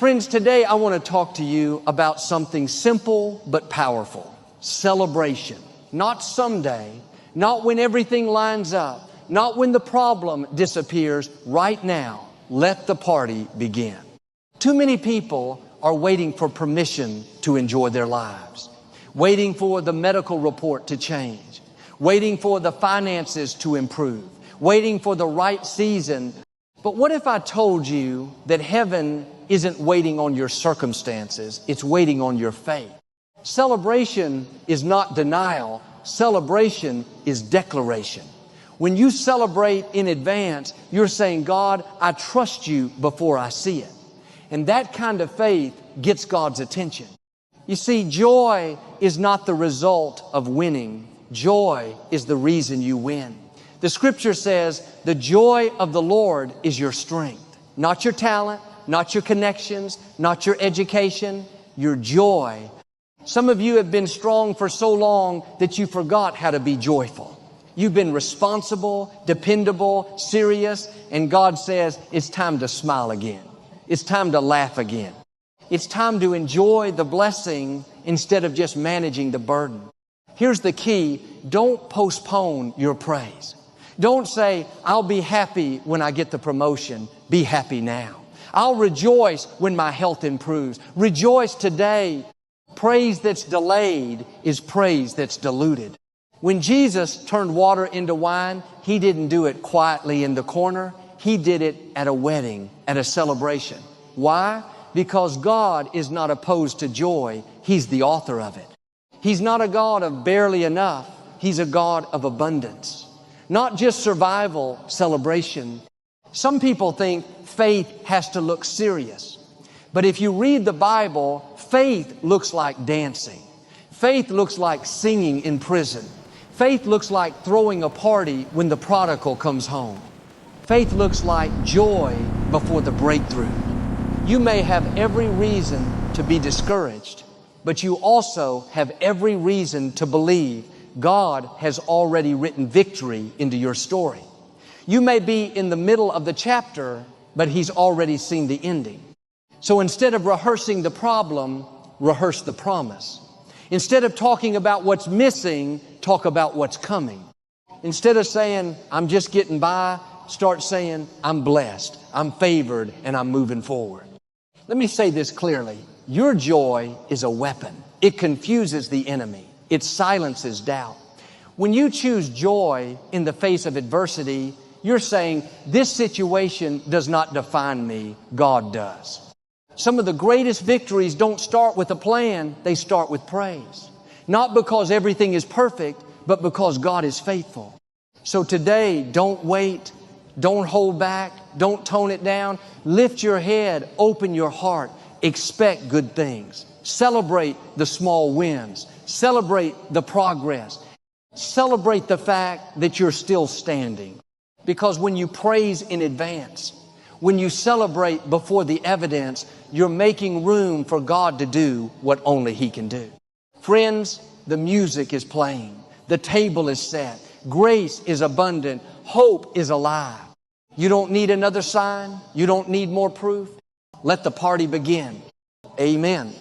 Friends, today I want to talk to you about something simple but powerful. Celebration. Not someday, not when everything lines up, not when the problem disappears. Right now, let the party begin. Too many people are waiting for permission to enjoy their lives, waiting for the medical report to change, waiting for the finances to improve, waiting for the right season. But what if I told you that heaven isn't waiting on your circumstances, it's waiting on your faith? Celebration is not denial. Celebration is declaration. When you celebrate in advance, you're saying, God, I trust you before I see it. And that kind of faith gets God's attention. You see, joy is not the result of winning. Joy is the reason you win. The scripture says, the joy of the Lord is your strength. Not your talent, not your connections, not your education, your joy. Some of you have been strong for so long that you forgot how to be joyful. You've been responsible, dependable, serious, and God says it's time to smile again. It's time to laugh again. It's time to enjoy the blessing instead of just managing the burden. Here's the key. Don't postpone your praise. Don't say, I'll be happy when I get the promotion. Be happy now. I'll rejoice when my health improves. Rejoice today. Praise that's delayed is praise that's diluted. When Jesus turned water into wine, He didn't do it quietly in the corner. He did it at a wedding, at a celebration. Why? Because God is not opposed to joy. He's the author of it. He's not a God of barely enough. He's a God of abundance. Not just survival, celebration. Some people think faith has to look serious. But if you read the Bible, faith looks like dancing. Faith looks like singing in prison. Faith looks like throwing a party when the prodigal comes home. Faith looks like joy before the breakthrough. You may have every reason to be discouraged, but you also have every reason to believe God has already written victory into your story. You may be in the middle of the chapter, but He's already seen the ending. So instead of rehearsing the problem, rehearse the promise. Instead of talking about what's missing, talk about what's coming. Instead of saying, I'm just getting by, start saying, I'm blessed, I'm favored, and I'm moving forward. Let me say this clearly. Your joy is a weapon. It confuses the enemy. It silences doubt. When you choose joy in the face of adversity, you're saying, this situation does not define me, God does. Some of the greatest victories don't start with a plan, they start with praise. Not because everything is perfect, but because God is faithful. So today, don't wait, don't hold back, don't tone it down. Lift your head, open your heart, expect good things. Celebrate the small wins. Celebrate the progress. Celebrate the fact that you're still standing. Because when you praise in advance, when you celebrate before the evidence, you're making room for God to do what only He can do. Friends, the music is playing. The table is set. Grace is abundant. Hope is alive. You don't need another sign. You don't need more proof. Let the party begin. Amen.